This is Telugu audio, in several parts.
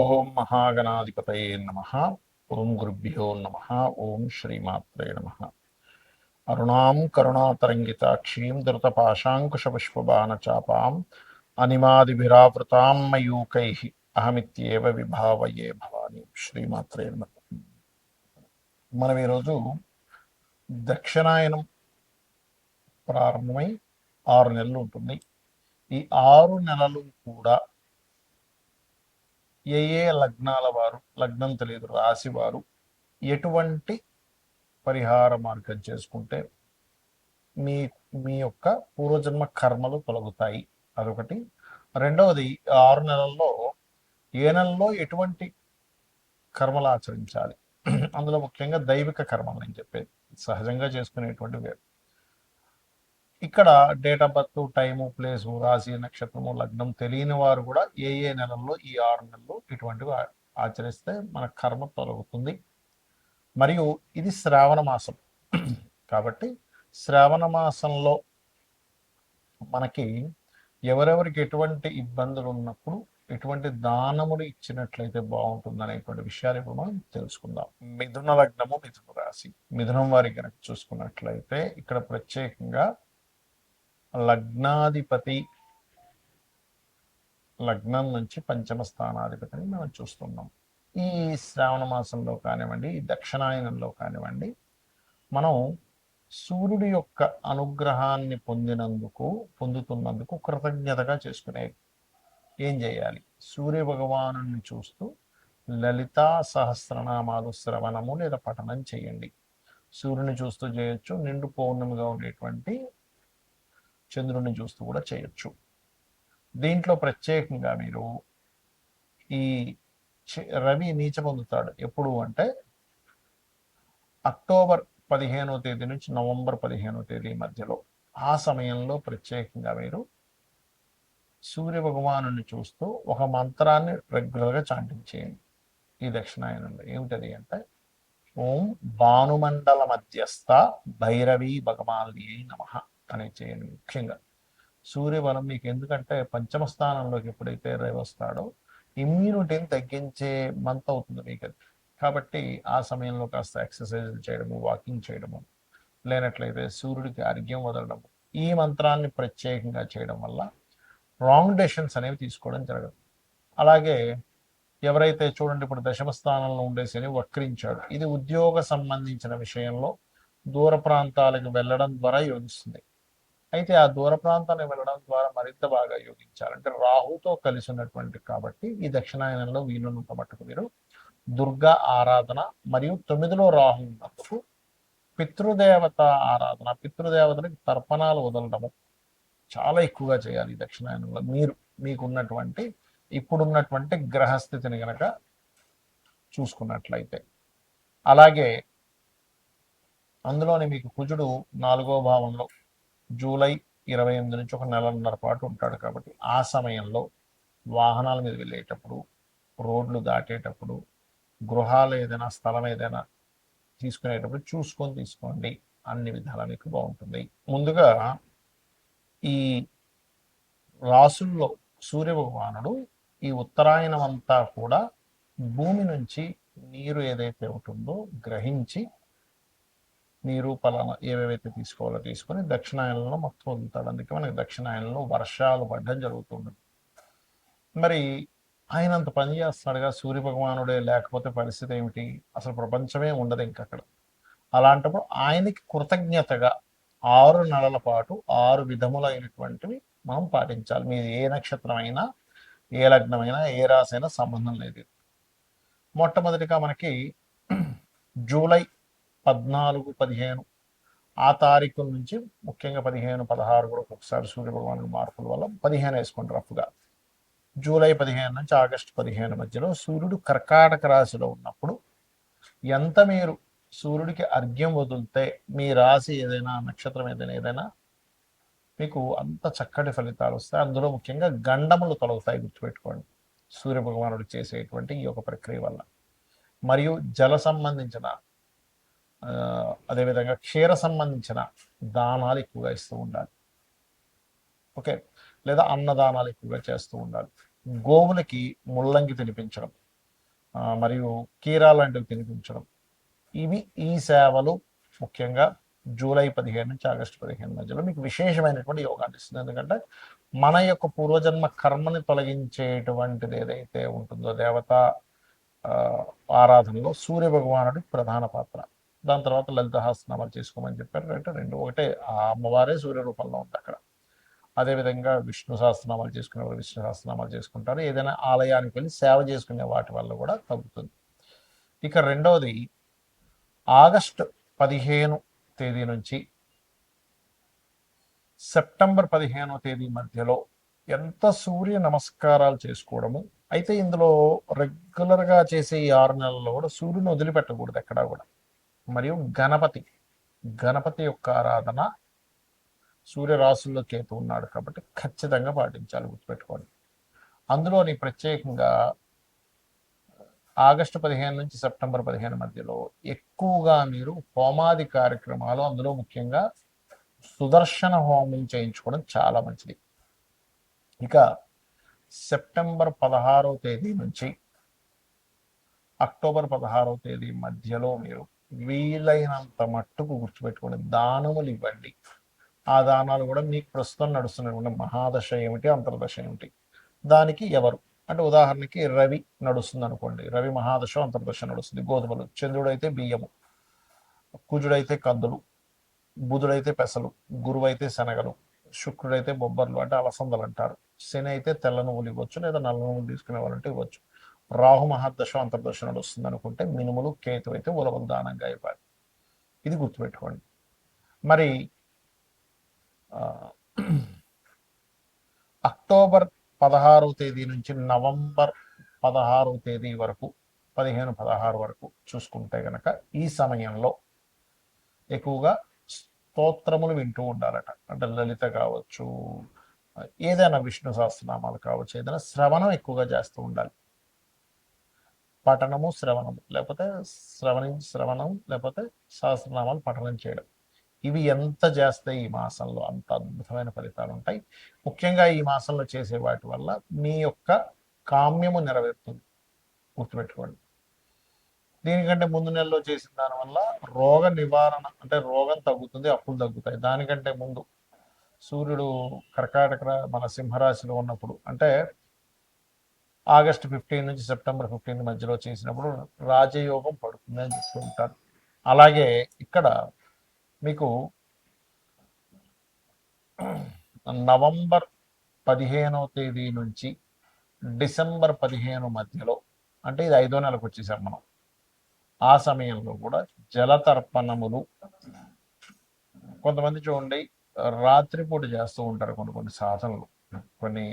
ఓం మహాగణాధిపతయే నమ. ఓం గురుభ్యో నమ. ఓం శ్రీమాత్రే నమ. అరుణాం కరుణాతరంగితాక్షీం ధృతపాశాంకుశపుష్పబాణచాపాం అనిమాదిభిరావృతాం మయూకై అహమిత్యేవ విభావయే భవాని. శ్రీమాత్రే నమ. మనం ఈరోజు దక్షిణాయనం ప్రారంభమై 6 నెలలు ఉంటుంది. ఈ 6 నెలలు కూడా ఏ ఏ లగ్నాల వారు, లగ్నం తెలియదు రాశి వారు ఎటువంటి పరిహార మార్గం చేసుకుంటే మీ మీ యొక్క పూర్వజన్మ కర్మలు తొలగుతాయి, అదొకటి. రెండవది, 6 నెలల్లో ఏ నెలలో ఎటువంటి కర్మలు ఆచరించాలి, అందులో ముఖ్యంగా దైవిక కర్మలు అని చెప్పేది, సహజంగా చేసుకునేటువంటి వేరు. ఇక్కడ date of birth, time, place, రాశి, నక్షత్రము, లగ్నం తెలియని వారు కూడా ఏ ఏ నెలల్లో ఈ 6 నెలలు ఇటువంటివి ఆచరిస్తే మన కర్మ తొలగుతుంది. మరియు ఇది శ్రావణ మాసం కాబట్టి శ్రావణ మాసంలో మనకి ఎవరెవరికి ఎటువంటి ఇబ్బందులు ఉన్నప్పుడు ఎటువంటి దానములు ఇచ్చినట్లయితే బాగుంటుంది అనేటువంటి విషయాలు ఇప్పుడు మనం తెలుసుకుందాం. మిథున లగ్నము, మిథున రాశి, మిథునం వారికి కనుక చూసుకున్నట్లయితే ఇక్కడ ప్రత్యేకంగా లగ్నాధిపతి లగ్నం నుంచి పంచమ స్థానాధిపతిని మనం చూస్తున్నాం. ఈ శ్రావణ మాసంలో కానివ్వండి, ఈ దక్షిణాయనంలో కానివ్వండి, మనం సూర్యుడి యొక్క అనుగ్రహాన్ని పొందుతున్నందుకు కృతజ్ఞతగా చేసుకునేది ఏం చేయాలి? సూర్య భగవాను చూస్తూ లలితా సహస్రనామాలు శ్రవణము లేదా పఠనం చేయండి. సూర్యుని చూస్తూ చేయొచ్చు, నిండు పౌర్ణమిగా ఉండేటువంటి చంద్రుని చూస్తూ కూడా చేయొచ్చు. దీంట్లో ప్రత్యేకంగా మీరు ఈ రవి నీచ పొందుతాడు ఎప్పుడు అంటే అక్టోబర్ 15వ తేదీ నుంచి నవంబర్ 15వ తేదీ మధ్యలో. ఆ సమయంలో ప్రత్యేకంగా మీరు సూర్య భగవాను చూస్తూ ఒక మంత్రాన్ని రెగ్యులర్గా చాంటింగ్ చేయండి. ఈ దక్షిణాయనంలో ఏమిటది అంటే ఓం భానుమండల మధ్యస్థ భైరవీ భగవాల్యై నమః అనేది చేయండి. ముఖ్యంగా సూర్యబలం మీకు ఎందుకంటే పంచమ స్థానంలోకి ఎప్పుడైతే రవి వస్తాడో ఇమ్యూనిటీని తగ్గించే మంత్ అవుతుంది మీకు అది. కాబట్టి ఆ సమయంలో కాస్త ఎక్సర్సైజులు చేయడము, వాకింగ్ చేయడము, లేనట్లయితే సూర్యుడికి అర్ఘ్యం వదలడము, ఈ మంత్రాన్ని ప్రత్యేకంగా చేయడం వల్ల రాంగ్ డెసిషన్స్ అనేవి తీసుకోవడం జరగదు. అలాగే ఎవరైతే చూడండి ఇప్పుడు దశమ స్థానంలో ఉండే శని వక్రించాడు, ఇది ఉద్యోగ సంబంధించిన విషయంలో దూర ప్రాంతాలకు వెళ్ళడం ద్వారా యోగిస్తుంది. అయితే ఆ దూర ప్రాంతానికి వెళ్ళడం ద్వారా మరింత బాగా యోగించాలంటే రాహుతో కలిసి ఉన్నటువంటి కాబట్టి ఈ దక్షిణాయనంలో వీలున్నంత మట్టుకు మీరు దుర్గా ఆరాధన మరియు 9లో రాహు ఉన్నప్పుడు పితృదేవత ఆరాధన, పితృదేవతలకు తర్పణాలు వదలడము చాలా ఎక్కువగా చేయాలి ఈ దక్షిణాయనంలో. మీకున్నటువంటి ఇప్పుడున్నటువంటి గ్రహస్థితిని గనక చూసుకున్నట్లయితే. అలాగే అందులోని మీకు కుజుడు 4వ భావంలో జూలై 28 నుంచి ఒక నెలన్నర పాటు ఉంటాడు కాబట్టి ఆ సమయంలో వాహనాల మీద వెళ్ళేటప్పుడు, రోడ్లు దాటేటప్పుడు, గృహాలు ఏదైనా స్థలం ఏదైనా తీసుకునేటప్పుడు చూసుకొని తీసుకోండి. అన్ని విధాలా మీకు బాగుంటుంది. ముందుగా ఈ రాసుల్లో సూర్య భగవానుడు ఈ ఉత్తరాయణం అంతా కూడా భూమి నుంచి నీరు ఏదైతే ఉంటుందో గ్రహించి నీరు పలానా ఏవేవైతే తీసుకోవాలో తీసుకొని దక్షిణాయనంలో మొత్తం వదులుతాడు. అందుకే మనకి దక్షిణాయనంలో వర్షాలు పడడం జరుగుతుంది. మరి ఆయన అంత పని చేస్తున్నాడుగా, సూర్య భగవానుడే లేకపోతే పరిస్థితి ఏమిటి? అసలు ప్రపంచమే ఉండదు ఇంకక్కడ. అలాంటప్పుడు ఆయనకి కృతజ్ఞతగా 6 నెలల పాటు 6 విధములైనటువంటివి మనం పాటించాలి. మీది ఏ నక్షత్రమైనా, ఏ లగ్నమైనా, ఏ రాశి అయినా సంబంధం లేదు. మొట్టమొదటిగా మనకి జూలై 14, 15 ఆ తారీఖు నుంచి ముఖ్యంగా 15, 16 కూడా ఒక్కొక్కసారి సూర్య భగవానుడి మార్పుల వల్ల 15 వేసుకోండి రఫ్గా. జూలై 15 నుంచి ఆగస్టు 15 మధ్యలో సూర్యుడు కర్కాటక రాశిలో ఉన్నప్పుడు ఎంత మీరు సూర్యుడికి అర్ఘ్యం వదిలితే మీ రాశి ఏదైనా, నక్షత్రం ఏదైనా మీకు అంత చక్కటి ఫలితాలు వస్తాయి. అందులో ముఖ్యంగా గండములు తొలగుతాయి, గుర్తుపెట్టుకోండి సూర్య భగవానుడు చేసేటువంటి ఈ యొక్క ప్రక్రియ వల్ల. మరియు జల సంబంధించిన అదేవిధంగా క్షీర సంబంధించిన దానాలు ఎక్కువగా ఇస్తూ ఉండాలి. ఓకే, లేదా అన్నదానాలు ఎక్కువగా చేస్తూ ఉండాలి. గోవులకి ముల్లంగి తినిపించడం, మరియు కీరా లాంటివి తినిపించడం. ఇవి ఈ సేవలు ముఖ్యంగా జూలై 15 నుంచి ఆగస్టు 15 మధ్యలో మీకు విశేషమైనటువంటి యోగాన్ని ఇస్తుంది. ఎందుకంటే మన యొక్క పూర్వజన్మ కర్మని తొలగించేటువంటిది ఏదైతే ఉంటుందో దేవత ఆరాధనలో సూర్య భగవానుడి ప్రధాన పాత్ర. దాని తర్వాత లలిత సహస్రనామాలు చేసుకోమని చెప్పారు. అంటే రెండు ఒకటే, ఆ అమ్మవారే సూర్య రూపంలో ఉంది అక్కడ. అదేవిధంగా విష్ణు సహస్రనామాలు చేసుకునే వాళ్ళు విష్ణు సహస్రనామాలు చేసుకుంటారు. ఏదైనా ఆలయానికి వెళ్ళి సేవ చేసుకునే వాటి వల్ల కూడా తగ్గుతుంది. ఇక రెండవది, ఆగస్టు 15 తేదీ నుంచి సెప్టెంబర్ 15వ తేదీ మధ్యలో ఎంత సూర్య నమస్కారాలు చేసుకోవడము. అయితే ఇందులో రెగ్యులర్గా చేసే ఈ 6 నెలల్లో కూడా సూర్యుని వదిలిపెట్టకూడదు ఎక్కడా కూడా. మరియు గణపతి యొక్క ఆరాధన, సూర్య రాశుల్లో కేతు ఉన్నాడు కాబట్టి ఖచ్చితంగా పాటించాలి, గుర్తుపెట్టుకోండి. అందులోని ప్రత్యేకంగా ఆగస్టు 15 నుంచి సెప్టెంబర్ 15 మధ్యలో ఎక్కువగా మీరు హోమాది కార్యక్రమాలు, అందులో ముఖ్యంగా సుదర్శన హోమం చేయించుకోవడం చాలా మంచిది. ఇక సెప్టెంబర్ 16వ తేదీ నుంచి అక్టోబర్ 16వ తేదీ మధ్యలో మీరు వీలైనంత మట్టుకు గుర్తుపెట్టుకోండి, దానములు ఇవ్వండి. ఆ దానాలు కూడా మీకు ప్రస్తుతం నడుస్తున్నటువంటి మహాదశ ఏమిటి, అంతర్దశ ఏమిటి, దానికి ఎవరు అంటే ఉదాహరణకి రవి నడుస్తుంది అనుకోండి, రవి మహాదశ అంతర్దశ నడుస్తుంది, గోధుమలు. చంద్రుడైతే బియ్యము, కుజుడైతే కందులు, బుధుడైతే పెసలు, గురువైతే శనగలు, శుక్రుడైతే బొబ్బర్లు అంటే అలసందలు అంటారు, శని అయితే తెల్ల నువ్వులు ఇవ్వచ్చు, లేదా నల్ల నువ్వులు తీసుకునే వాళ్ళంటే ఇవ్వచ్చు. రాహు మహాదశ అంతర్దశ నడుస్తుంది అనుకుంటే మినుములు, కేతు అయితే ఉలవలు దానంగా ఇవ్వాలి. ఇది గుర్తుపెట్టుకోండి. మరి అక్టోబర్ 16వ తేదీ నుంచి నవంబర్ 16వ తేదీ వరకు, 15-16 వరకు చూసుకుంటే కనుక ఈ సమయంలో ఎక్కువగా స్తోత్రములు వింటూ ఉండాలట. అంటే లలిత కావచ్చు, ఏదైనా విష్ణు సహస్రనామాలు కావచ్చు, ఏదైనా శ్రవణం ఎక్కువగా చేస్తూ ఉండాలి. పఠనము, శ్రవణము, లేకపోతే శ్రవణం, లేకపోతే సహస్రనామాలు పఠనం చేయడం. ఇవి ఎంత చేస్తే ఈ మాసంలో అంత అద్భుతమైన ఫలితాలు ఉంటాయి. ముఖ్యంగా ఈ మాసంలో చేసే వాటి వల్ల మీ యొక్క కామ్యము నెరవేరుతుంది, గుర్తుపెట్టుకోండి. దీనికంటే ముందు నెలలో చేసిన దానివల్ల రోగ నివారణ అంటే రోగం తగ్గుతుంది, అప్పులు తగ్గుతాయి. దానికంటే ముందు సూర్యుడు కర్కాటక మన సింహరాశిలో ఉన్నప్పుడు, అంటే ఆగస్టు 15 నుంచి సెప్టెంబర్ 15 మధ్యలో చేసినప్పుడు రాజయోగం పడుతుంది అని చెప్తూ ఉంటారు. అలాగే ఇక్కడ మీకు నవంబర్ 15వ తేదీ నుంచి డిసెంబర్ 15 మధ్యలో, అంటే ఇది 5వ నెలకు వచ్చేసాం మనం, ఆ సమయంలో కూడా జలతర్పణములు కొంతమంది చూడండి రాత్రిపూట చేస్తూ ఉంటారు. కొన్ని సాధనలు, కొన్ని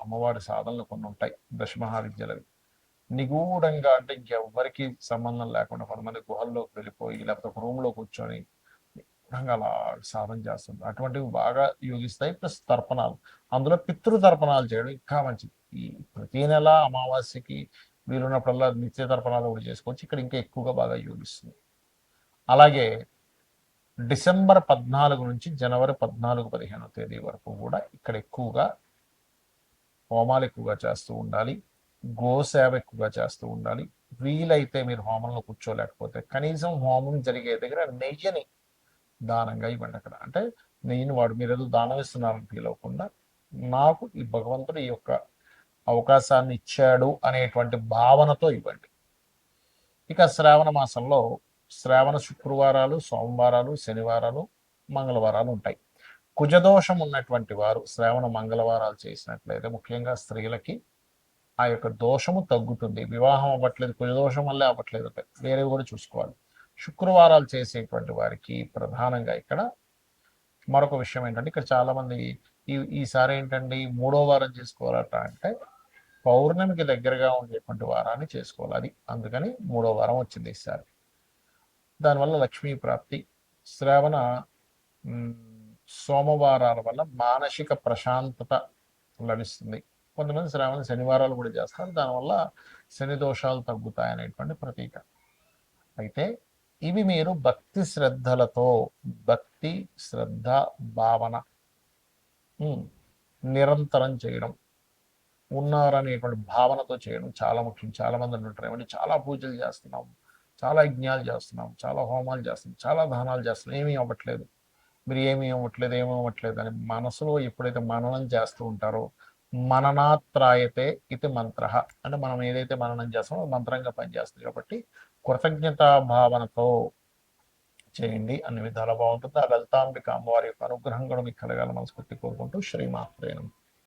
అమ్మవారి సాధనలు కొన్ని ఉంటాయి దశమహావిద్యలవి. నిగూఢంగా అంటే ఇంకెవ్వరికి సంబంధం లేకుండా కొంతమంది గుహల్లోకి వెళ్ళిపోయి లేకపోతే ఒక రూమ్లో కూర్చొని అలా సాధన చేస్తుంటారు. అటువంటివి బాగా యోగిస్తాయి. ప్లస్ తర్పణాలు, అందులో పితృతర్పణాలు చేయడం ఇంకా మంచిది. ఈ ప్రతి నెల అమావాస్యకి వీలున్నప్పుడల్లా నిత్య తర్పణాలు కూడా చేసుకోవచ్చు. ఇక్కడ ఇంకా ఎక్కువగా బాగా యోగిస్తుంది. అలాగే డిసెంబర్ 14 నుంచి జనవరి 14-15 తేదీ వరకు కూడా ఇక్కడ ఎక్కువగా హోమాలు ఎక్కువగా చేస్తూ ఉండాలి, గోసేవ ఎక్కువగా చేస్తూ ఉండాలి. వీలైతే మీరు హోమంలో కూర్చోలేకపోతే కనీసం హోమం జరిగే దగ్గర నెయ్యిని దానంగా ఇవ్వండి. అక్కడ అంటే నెయ్యిని మీరు ఏదో దానం ఇస్తున్నారని ఫీల్ అవ్వకుండా, నాకు ఈ భగవంతుడు ఈ యొక్క అవకాశాన్ని ఇచ్చాడు అనేటువంటి భావనతో ఇవ్వండి. ఇక శ్రావణ మాసంలో శ్రావణ శుక్రవారాలు, సోమవారాలు, శనివారాలు, మంగళవారాలు ఉంటాయి. కుజదోషం ఉన్నటువంటి వారు శ్రావణ మంగళవారాలు చేసినట్లయితే ముఖ్యంగా స్త్రీలకి ఆ యొక్క దోషము తగ్గుతుంది. వివాహం అవ్వట్లేదు, కుజదోషం వల్లే అవ్వట్లేదు, వేరే కూడా చూసుకోవాలి. శుక్రవారాలు చేసేటువంటి వారికి ప్రధానంగా ఇక్కడ మరొక విషయం ఏంటంటే, ఇక్కడ చాలామంది ఈసారి ఏంటండి 3వ వారం చేసుకోవాలట అంటే పౌర్ణమికి దగ్గరగా ఉండేటువంటి వారాన్ని చేసుకోవాలి. అది అందుకని 3వ వారం వచ్చింది ఈసారి. దానివల్ల లక్ష్మీ ప్రాప్తి, శ్రావణ సోమవారాల వల్ల మానసిక ప్రశాంతత లభిస్తుంది. కొంతమంది శ్రావణ శనివారాలు కూడా చేస్తారు, దానివల్ల శని దోషాలు తగ్గుతాయనేటువంటి ప్రతీక. అయితే ఇవి మీరు భక్తి శ్రద్ధలతో, భక్తి శ్రద్ధ భావన నిరంతరం చేయడం, ఉన్నారనేటువంటి భావనతో చేయడం చాలా ముఖ్యం. చాలా మంది అంటుంటారు, ఏమంటే చాలా పూజలు చేస్తున్నాం, చాలా యజ్ఞాలు చేస్తున్నాం, చాలా హోమాలు చేస్తున్నాం, చాలా దానాలు చేస్తున్నాం, ఏమీ అవ్వట్లేదు, మీరు ఏమీ అవ్వట్లేదు, ఏమీ అవ్వట్లేదు అని మనసులో ఎప్పుడైతే మననం చేస్తూ ఉంటారో, మననాత్రాయతే ఇది మంత్ర, అంటే మనం ఏదైతే మననం చేస్తామో అది మంత్రంగా పనిచేస్తుంది. కాబట్టి కృతజ్ఞతా భావనతో చేయండి, అన్ని విధాలా బాగుంటుంది. ఆ లలితాంబిక అమ్మవారి యొక్క అనుగ్రహం కూడా మీకు కలగాల మనస్ఫూర్తి కోరుకుంటూ శ్రీమాత్రేనం.